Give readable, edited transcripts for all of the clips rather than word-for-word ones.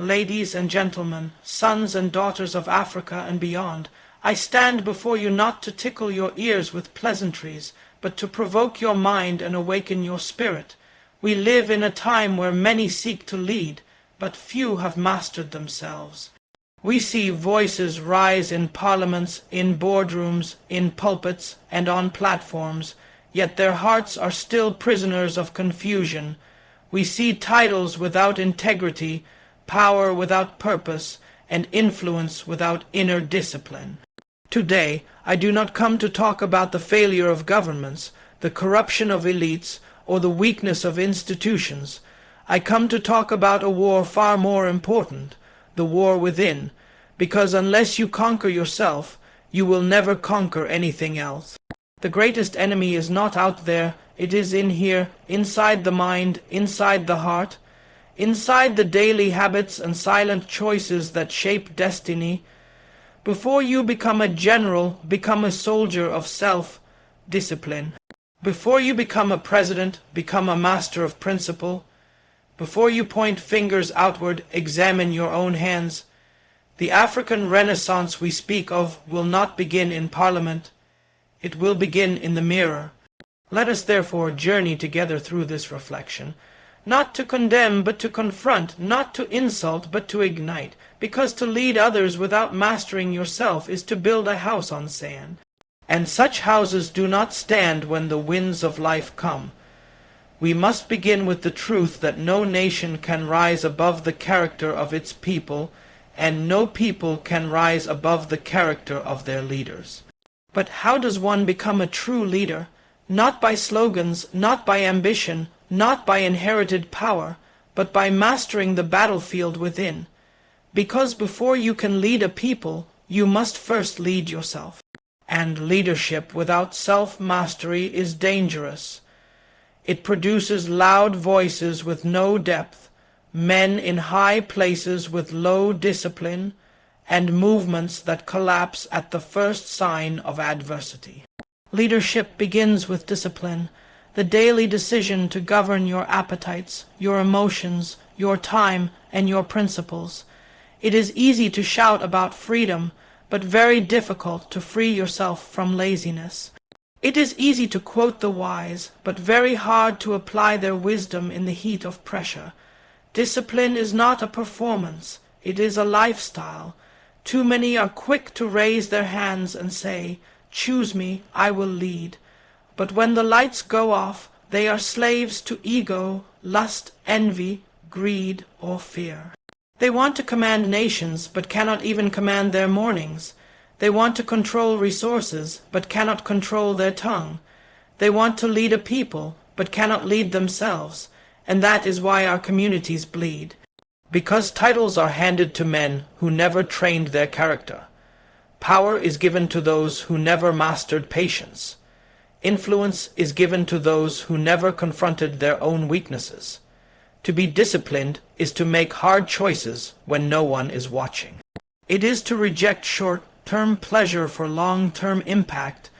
Ladies and gentlemen, sons and daughters of Africa and beyond, I stand before you not to tickle your ears with pleasantries, but to provoke your mind and awaken your spirit. We live in a time where many seek to lead, but few have mastered themselves. We see voices rise in parliaments, in boardrooms, in pulpits, and on platforms, yet their hearts are still prisoners of confusion. We see titles without integrity, power without purpose, and influence without inner discipline. Today, I do not come to talk about the failure of governments, the corruption of elites, or the weakness of institutions. I come to talk about a war far more important, the war within, because unless you conquer yourself, you will never conquer anything else. The greatest enemy is not out there, it is in here, inside the mind, inside the heart, inside the daily habits and silent choices that shape destiny. Before you become a general, become a soldier of self-discipline. Before you become a president, become a master of principle. Before you point fingers outward, examine your own hands. The African Renaissance we speak of will not begin in Parliament. It will begin in the mirror. Let us therefore journey together through this reflection, not to condemn but to confront, not to insult but to ignite, because to lead others without mastering yourself is to build a house on sand. And such houses do not stand when the winds of life come. We must begin with the truth that no nation can rise above the character of its people, and no people can rise above the character of their leaders. But how does one become a true leader? Not by slogans, not by ambition, not by inherited power, but by mastering the battlefield within. Because before you can lead a people, you must first lead yourself. And leadership without self-mastery is dangerous. It produces loud voices with no depth, men in high places with low discipline, and movements that collapse at the first sign of adversity. Leadership begins with discipline, the daily decision to govern your appetites, your emotions, your time, and your principles. It is easy to shout about freedom, but very difficult to free yourself from laziness. It is easy to quote the wise, but very hard to apply their wisdom in the heat of pressure. Discipline is not a performance, it is a lifestyle. Too many are quick to raise their hands and say, "Choose me, I will lead." But when the lights go off, they are slaves to ego, lust, envy, greed, or fear. They want to command nations, but cannot even command their mornings. They want to control resources, but cannot control their tongue. They want to lead a people, but cannot lead themselves, and that is why our communities bleed. Because titles are handed to men who never trained their character. Power is given to those who never mastered patience. Influence is given to those who never confronted their own weaknesses. To be disciplined is to make hard choices when no one is watching. It is to reject short-term pleasure for long-term impact.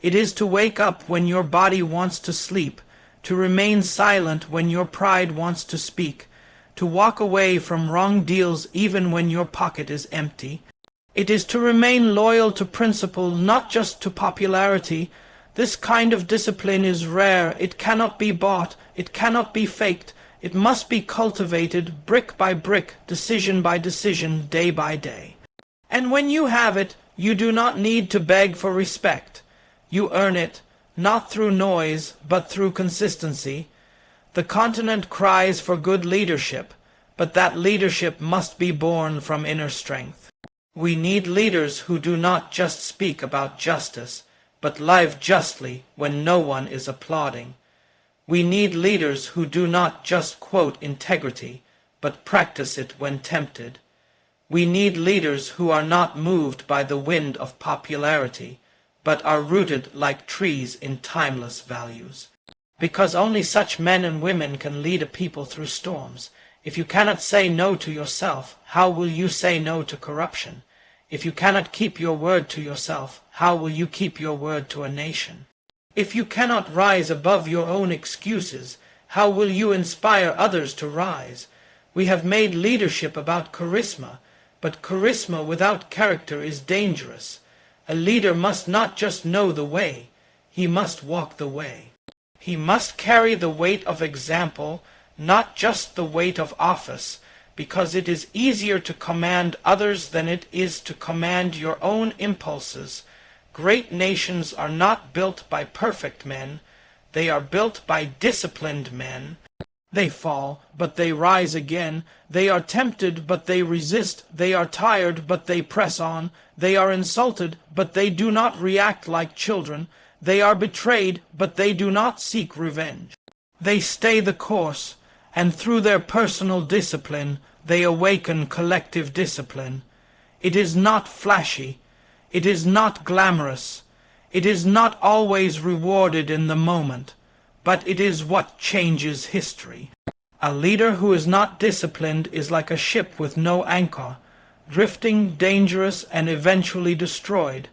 It is to wake up when your body wants to sleep, to remain silent when your pride wants to speak, to walk away from wrong deals even when your pocket is empty. It is to remain loyal to principle, not just to popularity. This kind of discipline is rare. It cannot be bought. It cannot be faked. It must be cultivated brick by brick, decision by decision, day by day. And when you have it, you do not need to beg for respect. You earn it, not through noise, but through consistency. The continent cries for good leadership, but that leadership must be born from inner strength. We need leaders who do not just speak about justice, but live justly when no one is applauding. We need leaders who do not just quote integrity, but practice it when tempted. We need leaders who are not moved by the wind of popularity, but are rooted like trees in timeless values. Because only such men and women can lead a people through storms. If you cannot say no to yourself, how will you say no to corruption? If you cannot keep your word to yourself, how will you keep your word to a nation? If you cannot rise above your own excuses, how will you inspire others to rise? We have made leadership about charisma, but charisma without character is dangerous. A leader must not just know the way, he must walk the way. He must carry the weight of example, not just the weight of office, because it is easier to command others than it is to command your own impulses. Great nations are not built by perfect men, they are built by disciplined men. They fall, but they rise again. They are tempted, but they resist. They are tired, but they press on. They are insulted, but they do not react like children. They are betrayed, but they do not seek revenge. They stay the course, and through their personal discipline, they awaken collective discipline. It is not flashy. It is not glamorous. It is not always rewarded in the moment, but it is what changes history. A leader who is not disciplined is like a ship with no anchor, drifting, dangerous, and eventually destroyed.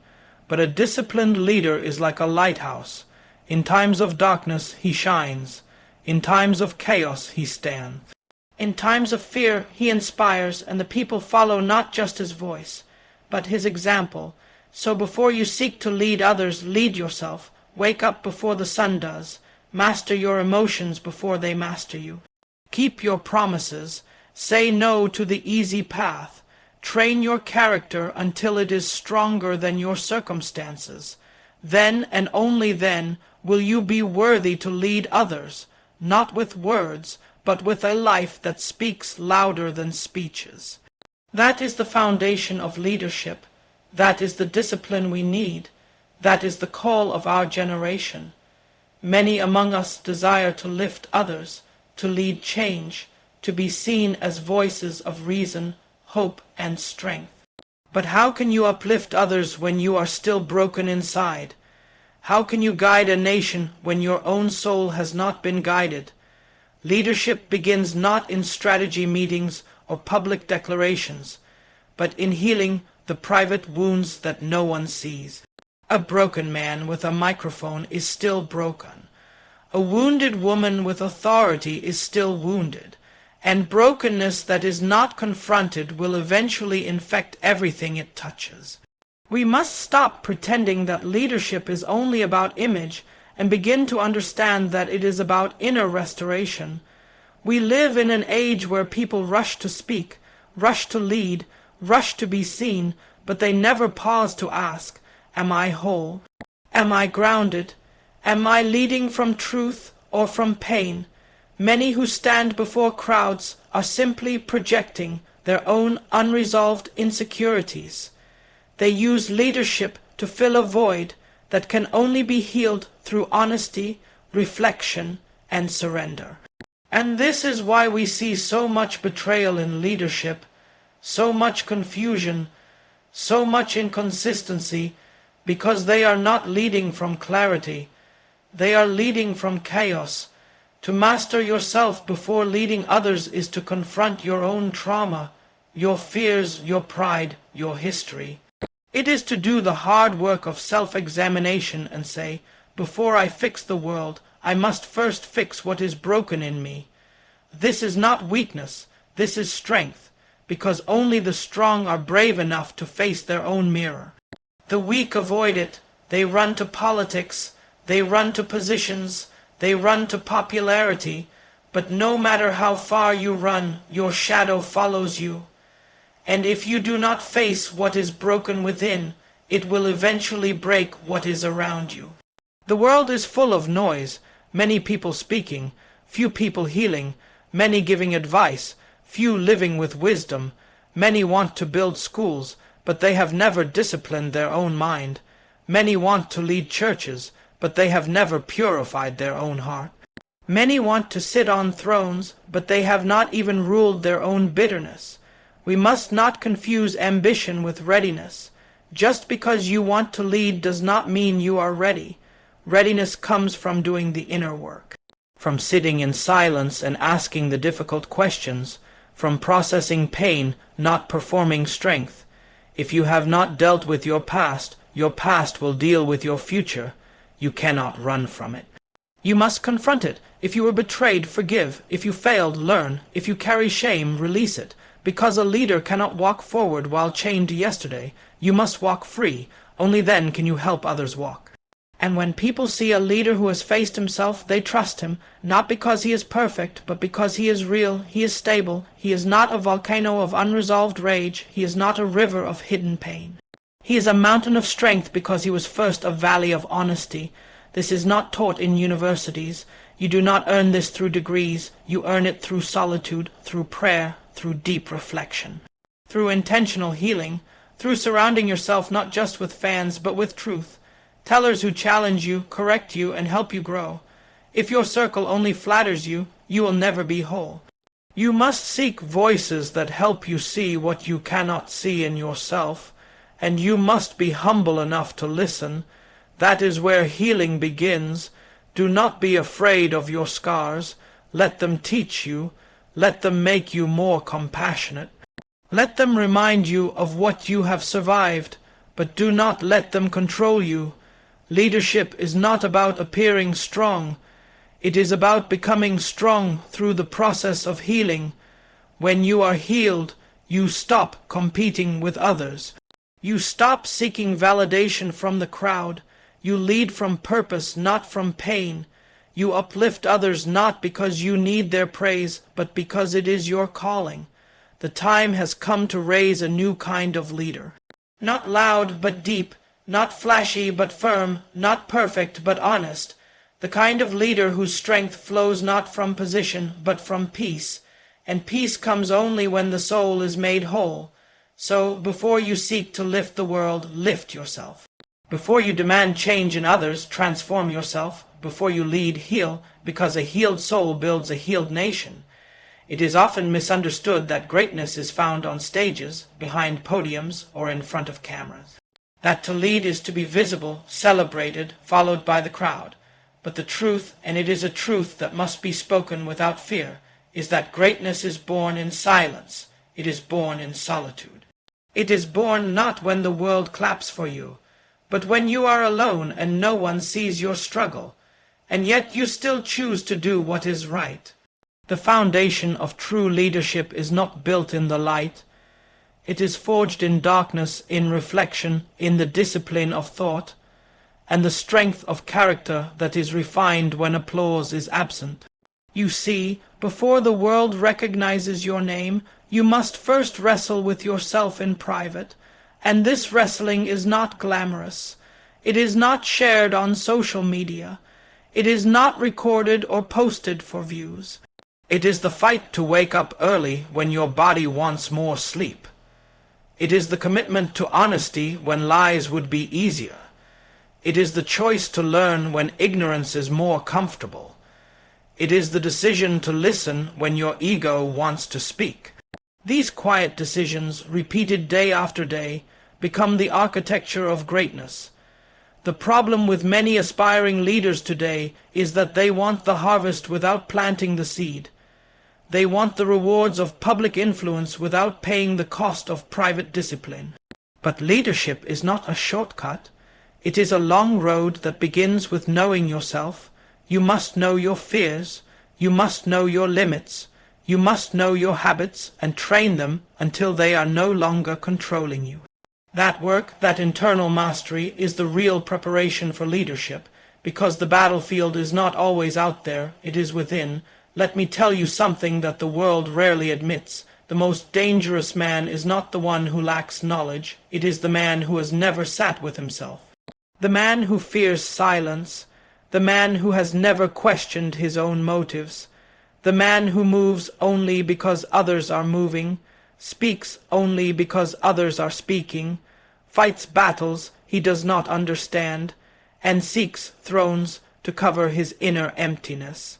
But a disciplined leader is like a lighthouse. In times of darkness he shines. In times of chaos he stands. In times of fear he inspires, and the people follow not just his voice, but his example. So before you seek to lead others, lead yourself. Wake up before the sun does. Master your emotions before they master you. Keep your promises. Say no to the easy path. Train your character until it is stronger than your circumstances. Then and only then will you be worthy to lead others, not with words, but with a life that speaks louder than speeches. That is the foundation of leadership. That is the discipline we need. That is the call of our generation. Many among us desire to lift others, to lead change, to be seen as voices of reason, hope, and strength. But how can you uplift others when you are still broken inside? How can you guide a nation when your own soul has not been guided? Leadership begins not in strategy meetings or public declarations, but in healing the private wounds that no one sees. A broken man with a microphone is still broken. A wounded woman with authority is still wounded, and brokenness that is not confronted will eventually infect everything it touches. We must stop pretending that leadership is only about image and begin to understand that it is about inner restoration. We live in an age where people rush to speak, rush to lead, rush to be seen, but they never pause to ask, am I whole? Am I grounded? Am I leading from truth or from pain? Many who stand before crowds are simply projecting their own unresolved insecurities. They use leadership to fill a void that can only be healed through honesty, reflection, and surrender. And this is why we see so much betrayal in leadership, so much confusion, so much inconsistency, because they are not leading from clarity. They are leading from chaos. To master yourself before leading others is to confront your own trauma, your fears, your pride, your history. It is to do the hard work of self-examination and say, before I fix the world, I must first fix what is broken in me. This is not weakness, this is strength, because only the strong are brave enough to face their own mirror. The weak avoid it. They run to politics, they run to positions, they run to popularity, but no matter how far you run, your shadow follows you. And if you do not face what is broken within, it will eventually break what is around you. The world is full of noise, many people speaking, few people healing, many giving advice, few living with wisdom. Many want to build schools, but they have never disciplined their own mind. Many want to lead churches, but they have never purified their own heart. Many want to sit on thrones, but they have not even ruled their own bitterness. We must not confuse ambition with readiness. Just because you want to lead does not mean you are ready. Readiness comes from doing the inner work, from sitting in silence and asking the difficult questions, from processing pain, not performing strength. If you have not dealt with your past will deal with your future. You cannot run from it. You must confront it. If you were betrayed, forgive. If you failed, learn. If you carry shame, release it. Because a leader cannot walk forward while chained to yesterday, you must walk free. Only then can you help others walk. And when people see a leader who has faced himself, they trust him, not because he is perfect, but because he is real, he is stable, he is not a volcano of unresolved rage, he is not a river of hidden pain. He is a mountain of strength because he was first a valley of honesty. This is not taught in universities. You do not earn this through degrees. You earn it through solitude, through prayer, through deep reflection, through intentional healing, through surrounding yourself not just with fans but with truth, tellers who challenge you, correct you, and help you grow. If your circle only flatters you, you will never be whole. You must seek voices that help you see what you cannot see in yourself, and you must be humble enough to listen. That is where healing begins. Do not be afraid of your scars. Let them teach you. Let them make you more compassionate. Let them remind you of what you have survived, but do not let them control you. Leadership is not about appearing strong. It is about becoming strong through the process of healing. When you are healed, you stop competing with others. You stop seeking validation from the crowd. You lead from purpose, not from pain. You uplift others not because you need their praise, but because it is your calling. The time has come to raise a new kind of leader. Not loud but deep, not flashy but firm, not perfect but honest. The kind of leader whose strength flows not from position but from peace. And peace comes only when the soul is made whole. So, before you seek to lift the world, lift yourself. Before you demand change in others, transform yourself. Before you lead, heal, because a healed soul builds a healed nation. It is often misunderstood that greatness is found on stages, behind podiums, or in front of cameras. That to lead is to be visible, celebrated, followed by the crowd. But the truth, and it is a truth that must be spoken without fear, is that greatness is born in silence. It is born in solitude. It is born not when the world claps for you, but when you are alone and no one sees your struggle, and yet you still choose to do what is right. The foundation of true leadership is not built in the light. It is forged in darkness, in reflection, in the discipline of thought, and the strength of character that is refined when applause is absent. You see, before the world recognizes your name, you must first wrestle with yourself in private, and this wrestling is not glamorous. It is not shared on social media. It is not recorded or posted for views. It is the fight to wake up early when your body wants more sleep. It is the commitment to honesty when lies would be easier. It is the choice to learn when ignorance is more comfortable. It is the decision to listen when your ego wants to speak. These quiet decisions, repeated day after day, become the architecture of greatness. The problem with many aspiring leaders today is that they want the harvest without planting the seed. They want the rewards of public influence without paying the cost of private discipline. But leadership is not a shortcut. It is a long road that begins with knowing yourself. You must know your fears. You must know your limits. You must know your habits and train them until they are no longer controlling you. That work, that internal mastery, is the real preparation for leadership, because the battlefield is not always out there, it is within. Let me tell you something that the world rarely admits. The most dangerous man is not the one who lacks knowledge, it is the man who has never sat with himself. The man who fears silence, the man who has never questioned his own motives, the man who moves only because others are moving, speaks only because others are speaking, fights battles he does not understand, and seeks thrones to cover his inner emptiness.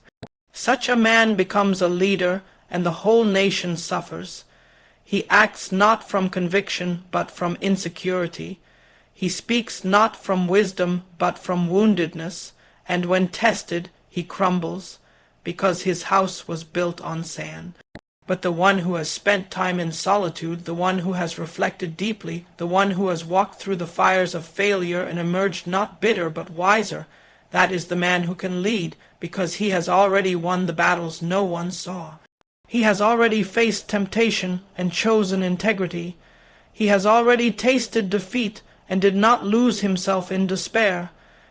Such a man becomes a leader, and the whole nation suffers. He acts not from conviction, but from insecurity. He speaks not from wisdom, but from woundedness, and when tested, he crumbles, because his house was built on sand. But the one who has spent time in solitude, the one who has reflected deeply, the one who has walked through the fires of failure and emerged not bitter but wiser, That is the man who can lead, because he has already won the battles no one saw. He has already faced temptation and chosen integrity. He has already tasted defeat and did not lose himself in despair.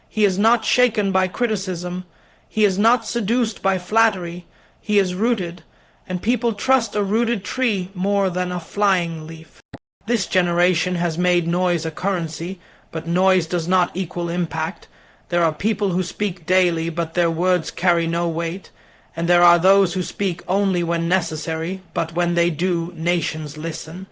He is not shaken by criticism. He is not seduced by flattery. He is rooted, and people trust a rooted tree more than a flying leaf. This generation has made noise a currency, but noise does not equal impact. There are people who speak daily, but their words carry no weight, and there are those who speak only when necessary, but when they do, nations listen.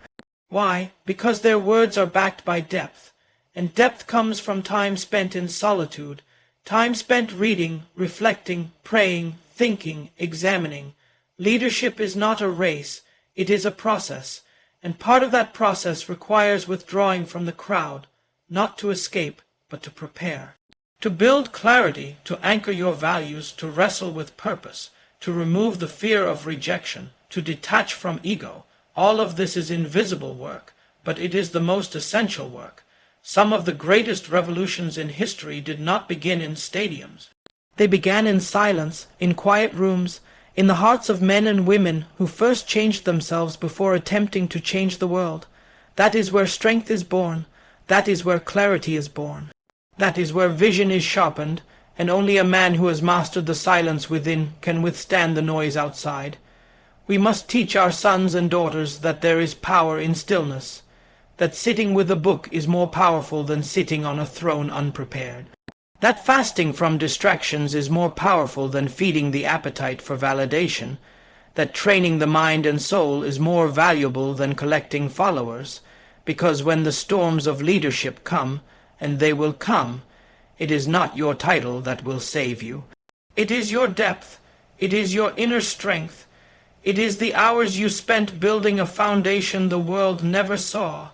Why? Because their words are backed by depth, and depth comes from time spent in solitude, time spent reading, reflecting, praying, thinking, examining. Leadership is not a race, it is a process, and part of that process requires withdrawing from the crowd, not to escape, but to prepare. To build clarity, to anchor your values, to wrestle with purpose, to remove the fear of rejection, to detach from ego, all of this is invisible work, but it is the most essential work. Some of the greatest revolutions in history did not begin in stadiums. They began in silence, in quiet rooms, in the hearts of men and women who first changed themselves before attempting to change the world. That is where strength is born. That is where clarity is born. That is where vision is sharpened, and only a man who has mastered the silence within can withstand the noise outside. We must teach our sons and daughters that there is power in stillness, that sitting with a book is more powerful than sitting on a throne unprepared, that fasting from distractions is more powerful than feeding the appetite for validation, that training the mind and soul is more valuable than collecting followers, because when the storms of leadership come, and they will come, it is not your title that will save you. It is your depth, it is your inner strength, it is the hours you spent building a foundation the world never saw.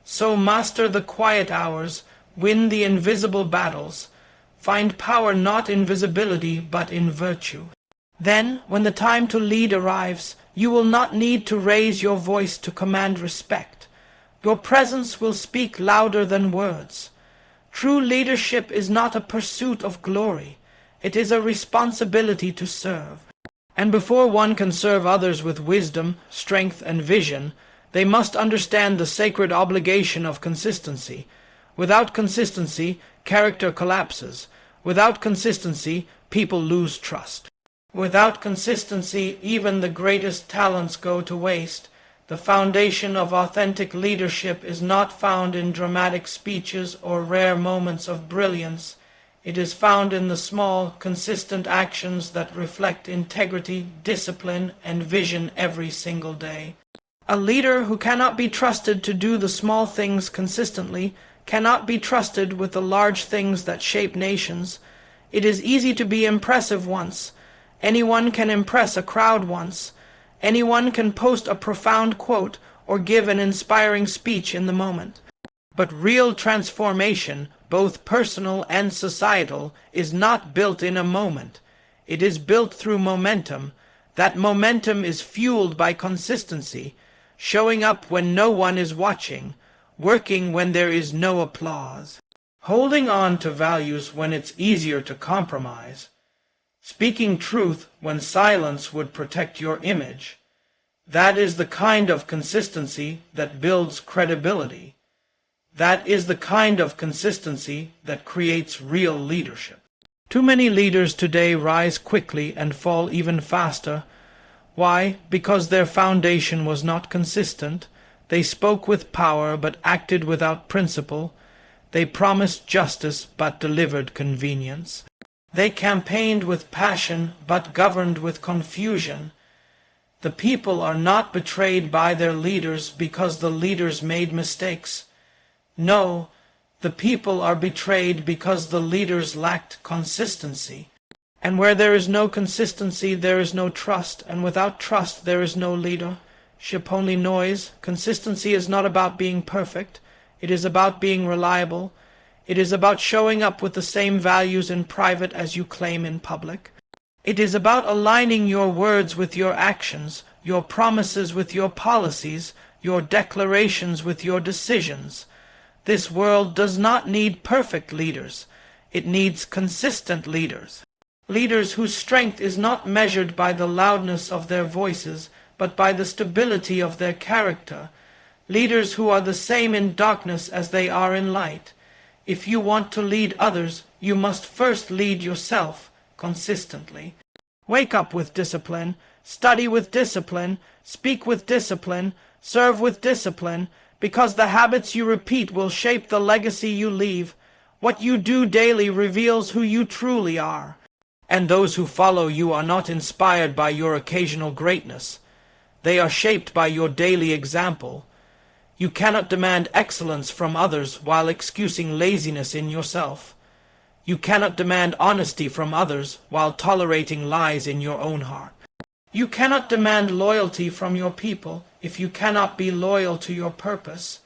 So master the quiet hours, win the invisible battles, find power not in visibility but in virtue. Then, when the time to lead arrives, you will not need to raise your voice to command respect. Your presence will speak louder than words. True leadership is not a pursuit of glory. It is a responsibility to serve. And before one can serve others with wisdom, strength, and vision, they must understand the sacred obligation of consistency. Without consistency, character collapses. Without consistency, people lose trust. Without consistency, even the greatest talents go to waste. The foundation of authentic leadership is not found in dramatic speeches or rare moments of brilliance. It is found in the small, consistent actions that reflect integrity, discipline, and vision every single day. A leader who cannot be trusted to do the small things consistently cannot be trusted with the large things that shape nations. It is easy to be impressive once. Anyone can impress a crowd once. Anyone can post a profound quote or give an inspiring speech in the moment. But real transformation, both personal and societal, is not built in a moment. It is built through momentum. That momentum is fueled by consistency, showing up when no one is watching, working when there is no applause, holding on to values when it's easier to compromise, speaking truth when silence would protect your image. That is the kind of consistency that builds credibility. That is the kind of consistency that creates real leadership. Too many leaders today rise quickly and fall even faster. Why? Because their foundation was not consistent. They spoke with power but acted without principle. They promised justice but delivered convenience. They campaigned with passion but governed with confusion. The people are not betrayed by their leaders because the leaders made mistakes. No, the people are betrayed because the leaders lacked consistency. And where there is no consistency, there is no trust, and without trust there is no leadership, only noise. Consistency is not about being perfect. It is about being reliable. It is about showing up with the same values in private as you claim in public. It is about aligning your words with your actions, your promises with your policies, your declarations with your decisions. This world does not need perfect leaders. It needs consistent leaders. Leaders whose strength is not measured by the loudness of their voices, but by the stability of their character. Leaders who are the same in darkness as they are in light. If you want to lead others, you must first lead yourself consistently. Wake up with discipline, study with discipline, speak with discipline, serve with discipline, because the habits you repeat will shape the legacy you leave. What you do daily reveals who you truly are. And those who follow you are not inspired by your occasional greatness. They are shaped by your daily example. You cannot demand excellence from others while excusing laziness in yourself. You cannot demand honesty from others while tolerating lies in your own heart. You cannot demand loyalty from your people if you cannot be loyal to your purpose.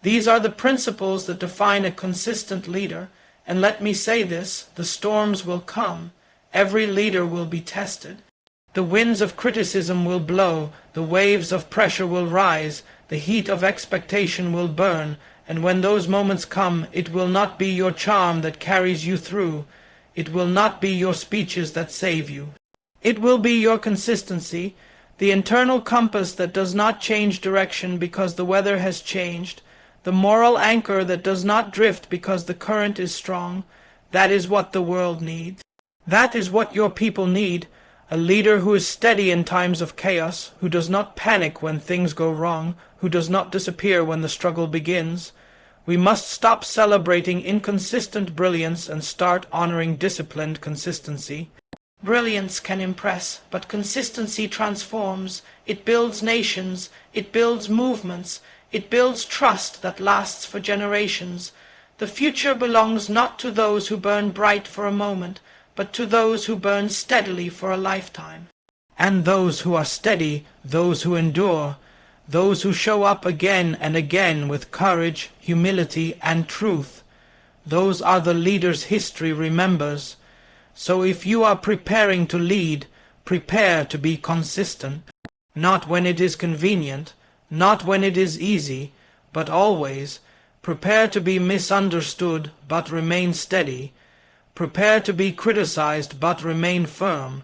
These are the principles that define a consistent leader, and let me say this, the storms will come. Every leader will be tested. The winds of criticism will blow, the waves of pressure will rise, the heat of expectation will burn, and when those moments come, it will not be your charm that carries you through. It will not be your speeches that save you. It will be your consistency, the internal compass that does not change direction because the weather has changed, the moral anchor that does not drift because the current is strong. That is what the world needs. That is what your people need, a leader who is steady in times of chaos, who does not panic when things go wrong, who does not disappear when the struggle begins. We must stop celebrating inconsistent brilliance and start honoring disciplined consistency. Brilliance can impress, but consistency transforms. It builds nations, it builds movements, it builds trust that lasts for generations. The future belongs not to those who burn bright for a moment, but to those who burn steadily for a lifetime. And those who are steady, those who endure, those who show up again and again with courage, humility, and truth, those are the leaders history remembers. So if you are preparing to lead, prepare to be consistent, not when it is convenient, not when it is easy, but always. Prepare to be misunderstood, but remain steady. Prepare to be criticized, but remain firm.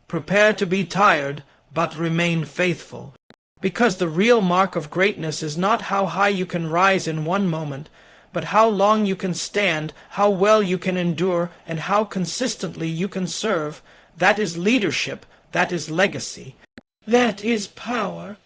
Prepare to be tired, but remain faithful. Because the real mark of greatness is not how high you can rise in one moment, but how long you can stand, how well you can endure, and how consistently you can serve. That is leadership. That is legacy. That is power.